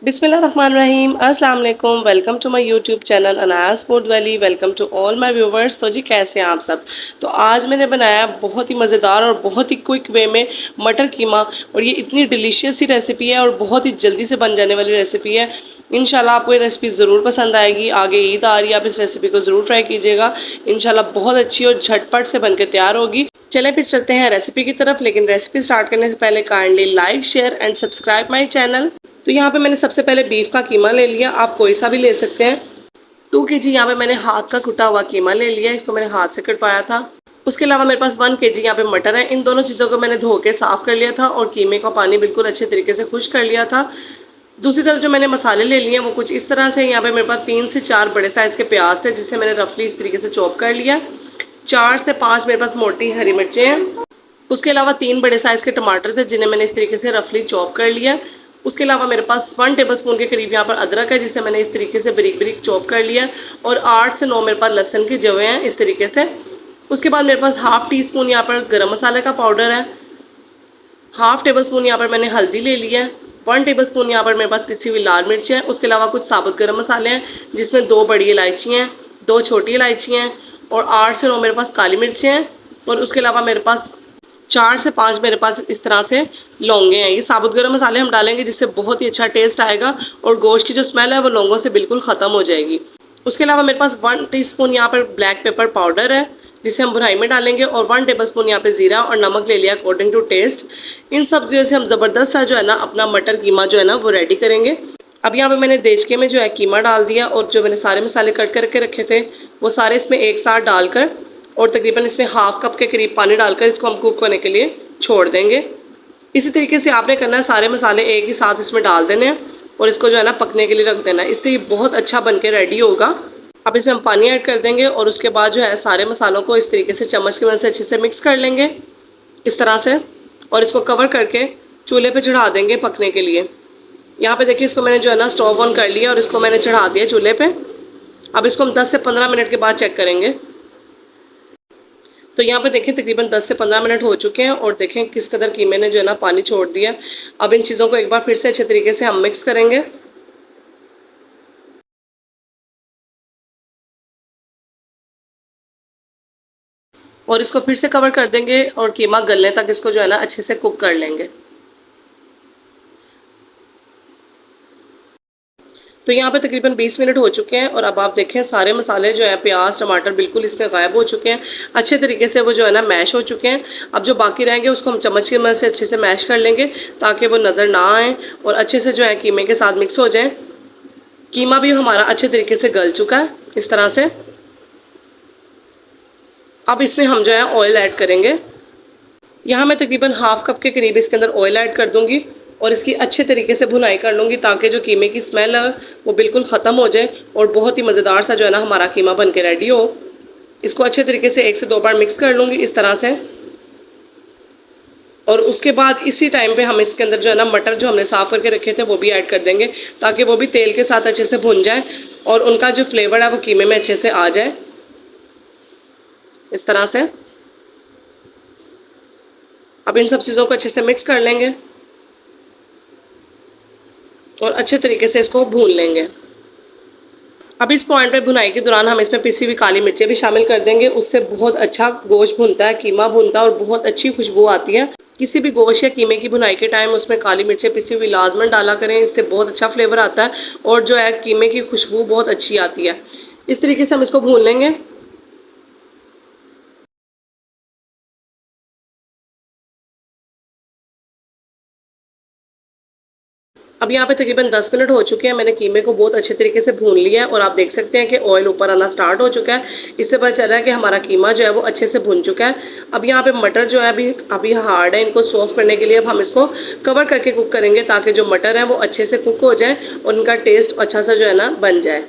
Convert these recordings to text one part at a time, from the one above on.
बिस्मिल्लाहिर्रहमानिर्रहीम अस्सलाम वालेकुम। Welcome to my YouTube channel Anayas food valley. Welcome to all my viewers. तो जी कैसे हैं आप सब। तो आज मैंने बनाया बहुत ही मज़ेदार और बहुत ही क्विक वे में मटर कीमा, और ये इतनी डिलीशियस सी रेसिपी है और बहुत ही जल्दी से बन जाने वाली रेसिपी है। इंशाल्लाह आपको ये रेसिपी ज़रूर पसंद आएगी। आगे ईद आ रही है, आप इस रेसिपी को ज़रूर ट्राई कीजिएगा। इंशाल्लाह बहुत अच्छी और झटपट से बनकर तैयार होगी। चलें फिर चलते हैं रेसिपी की तरफ। लेकिन रेसिपी स्टार्ट करने से पहले kindly like, share and subscribe my channel. तो यहाँ पे मैंने सबसे पहले बीफ का कीमा ले लिया, आप कोई सा भी ले सकते हैं। 2 kg यहाँ पे मैंने हाथ का कुटा हुआ कीमा ले लिया, इसको मैंने हाथ से कटवाया था। उसके अलावा मेरे पास 1 kg यहाँ पे मटर है। इन दोनों चीज़ों को मैंने धो के साफ़ कर लिया था और कीमे का पानी बिल्कुल अच्छे तरीके से खुश कर लिया था। दूसरी तरफ जो मैंने मसाले ले लिए हैं वो कुछ इस तरह से। यहाँ पे मेरे पास 3 से 4 बड़े साइज़ के प्याज थे, जिसे मैंने रफली इस तरीके से चॉप कर लिया। 4 से 5 मेरे पास मोटी हरी मिर्चें हैं। उसके अलावा 3 बड़े साइज़ के टमाटर थे, जिन्हें मैंने इस तरीके से रफली चॉप कर लिया। उसके अलावा मेरे पास 1 टेबलस्पून के करीब यहाँ पर अदरक है, जिसे मैंने इस तरीके से बारीक बारीक चॉप कर लिया। और 8 से 9 मेरे पास लहसुन की जवें हैं इस तरीके से। उसके बाद मेरे पास हाफ़ टी स्पून यहाँ पर गरम मसाले का पाउडर है। हाफ़ टेबल स्पून यहाँ पर मैंने हल्दी ले लिया है। 1 टेबल स्पून यहाँ पर मेरे पास पिसी हुई लाल मिर्च है। उसके अलावा कुछ साबुत गरम मसाले हैं, जिसमें 2 बड़ी इलायची हैं, 2 छोटी इलायची हैं और 8 से 9 मेरे पास काली मिर्चें हैं। और उसके अलावा मेरे पास 4 से 5 मेरे पास इस तरह से लौंगे हैं। ये साबुत गरम मसाले हम डालेंगे जिससे बहुत ही अच्छा टेस्ट आएगा और गोश्त की जो स्मेल है वो लौंगों से बिल्कुल ख़त्म हो जाएगी। उसके अलावा मेरे पास 1 टीस्पून यहाँ पर ब्लैक पेपर पाउडर है, जिसे हम भुनाई में डालेंगे। और 1 टेबलस्पून यहाँ पे ज़ीरा और नमक ले लिया अकॉर्डिंग टू टेस्ट। इन सब चीज़ों से हम ज़बरदस्त सा जो है ना अपना मटर कीमा जो है ना वो रेडी करेंगे। अब यहाँ पे मैंने देचके में जो है कीमा डाल दिया और जो मैंने सारे मसाले कट करके रखे थे वो सारे इसमें एक साथ डालकर और तकरीबन इसमें हाफ़ कप के करीब पानी डालकर इसको हम कुक होने के लिए छोड़ देंगे। इसी तरीके से आपने करना है, सारे मसाले एक ही साथ इसमें डाल देने हैं और इसको जो है ना पकने के लिए रख देना है। इससे ये बहुत अच्छा बन के रेडी होगा। अब इसमें हम पानी ऐड कर देंगे और उसके बाद जो है सारे मसालों को इस तरीके से चम्मच की मदद से अच्छे से मिक्स कर लेंगे इस तरह से। और इसको कवर करके चूल्हे पे चढ़ा देंगे पकने के लिए। यहाँ पे देखिए इसको मैंने जो है ना स्टोव ऑन कर लिया और इसको मैंने चढ़ा दिया चूल्हे पे। अब इसको हम 10 से 15 मिनट के बाद चेक करेंगे। तो यहाँ पे देखें तकरीबन 10 से 15 मिनट हो चुके हैं और देखें किस कदर कीमे ने जो है ना पानी छोड़ दिया। अब इन चीज़ों को एक बार फिर से अच्छे तरीके से हम मिक्स करेंगे और इसको फिर से कवर कर देंगे और कीमा गलने तक इसको जो है ना अच्छे से कुक कर लेंगे। तो यहाँ पे तकरीबन 20 मिनट हो चुके हैं और अब आप देखें सारे मसाले जो है प्याज टमाटर बिल्कुल इसमें गायब हो चुके हैं। अच्छे तरीके से वो जो है ना मैश हो चुके हैं। अब जो बाकी रहेंगे उसको हम चम्मच की मदद से अच्छे से मैश कर लेंगे ताकि वो नज़र ना आए और अच्छे से जो है कीमे के साथ मिक्स हो जाए। कीमा भी हमारा अच्छे तरीके से गल चुका है इस तरह से। अब इसमें हम जो है ऑयल ऐड करेंगे। यहाँ मैं तकरीबन हाफ़ कप के करीब इसके अंदर ऑयल ऐड कर दूँगी और इसकी अच्छे तरीके से भुनाई कर लूँगी ताकि जो कीमे की स्मेल है वो बिल्कुल ख़त्म हो जाए और बहुत ही मज़ेदार सा जो है ना हमारा कीमा बन के रेडी हो। इसको अच्छे तरीके से 1 से 2 बार मिक्स कर लूँगी इस तरह से। और उसके बाद इसी टाइम पे हम इसके अंदर जो है ना मटर जो हमने साफ़ करके रखे थे वो भी ऐड कर देंगे ताकि वो भी तेल के साथ अच्छे से भुन जाए और उनका जो फ्लेवर है वो कीमे में अच्छे से आ जाए इस तरह से। अब इन सब चीज़ों को अच्छे से मिक्स कर लेंगे और अच्छे तरीके से इसको भून लेंगे। अब इस पॉइंट पे भुनाई के दौरान हम इसमें पिसी हुई काली मिर्चें भी शामिल कर देंगे। उससे बहुत अच्छा गोश्त भुनता है, कीमा भुनता है और बहुत अच्छी खुशबू आती है। किसी भी गोश्त या कीमे की भुनाई के टाइम उसमें काली मिर्चें पिसी हुई लाजमन डाला करें, इससे बहुत अच्छा फ्लेवर आता है और जो है कीमे की खुशबू बहुत अच्छी आती है। इस तरीके से हम इसको भून लेंगे। अब यहाँ पे तकरीबन 10 मिनट हो चुके हैं। मैंने कीमे को बहुत अच्छे तरीके से भून लिया है और आप देख सकते हैं कि ऑयल ऊपर आना स्टार्ट हो चुका है। इससे पता चल रहा है कि हमारा कीमा जो है वो अच्छे से भुन चुका है। अब यहाँ पे मटर जो है अभी हार्ड है, इनको सॉफ्ट करने के लिए अब हम इसको कवर करके कुक करेंगे ताकि जो मटर है वो अच्छे से कुक हो जाए और उनका टेस्ट अच्छा सा जो है ना बन जाए।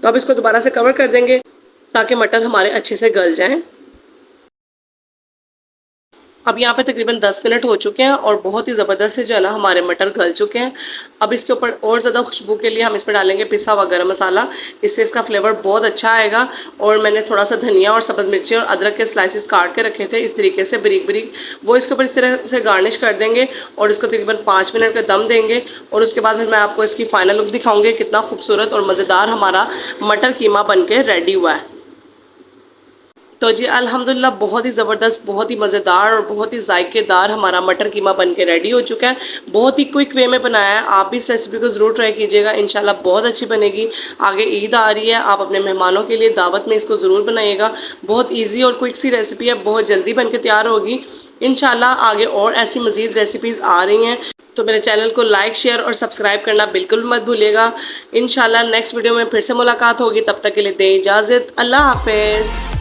तो अब इसको दोबारा से कवर कर देंगे ताकि मटर हमारे अच्छे से गल जाएँ। अब यहाँ पे तकरीबन 10 मिनट हो चुके हैं और बहुत ही ज़बरदस्त से जो है ना हमारे मटर गल चुके हैं। अब इसके ऊपर और ज़्यादा खुशबू के लिए हम इसमें डालेंगे पिसा हुआ गरम मसाला। इससे इसका फ्लेवर बहुत अच्छा आएगा। और मैंने थोड़ा सा धनिया और सब्ज़ मिर्ची और अदरक के स्लाइसेस काट के रखे थे इस तरीके से बारीक बारीक, वो इसके ऊपर इस तरह से गार्निश कर देंगे और इसको तकरीबन 5 मिनट का दम देंगे। और उसके बाद फिर मैं आपको इसकी फ़ाइनल लुक दिखाऊंगी कितना खूबसूरत और मज़ेदार हमारा मटर कीमा बन के रेडी हुआ है। तो जी अल्हम्दुलिल्लाह बहुत ही ज़बरदस्त, बहुत ही मज़ेदार और बहुत ही जायकेदार हमारा मटर कीमा बन के रेडी हो चुका है। बहुत ही क्विक वे में बनाया है, आप भी इस रेसिपी को ज़रूर ट्राई कीजिएगा, इंशाल्लाह बहुत अच्छी बनेगी। आगे ईद आ रही है, आप अपने मेहमानों के लिए दावत में इसको ज़रूर बनाइएगा। बहुत ईजी और क्विक सी रेसिपी है, बहुत जल्दी बन के तैयार होगी। इंशाल्लाह आगे और ऐसी मज़ीद रेसिपीज़ आ रही हैं, तो मेरे चैनल को लाइक शेयर और सब्सक्राइब करना बिल्कुल मत भूलिएगा। इंशाल्लाह नेक्स्ट वीडियो में फिर से मुलाकात होगी, तब तक के लिए दें इजाज़त। अल्लाह हाफ़िज़।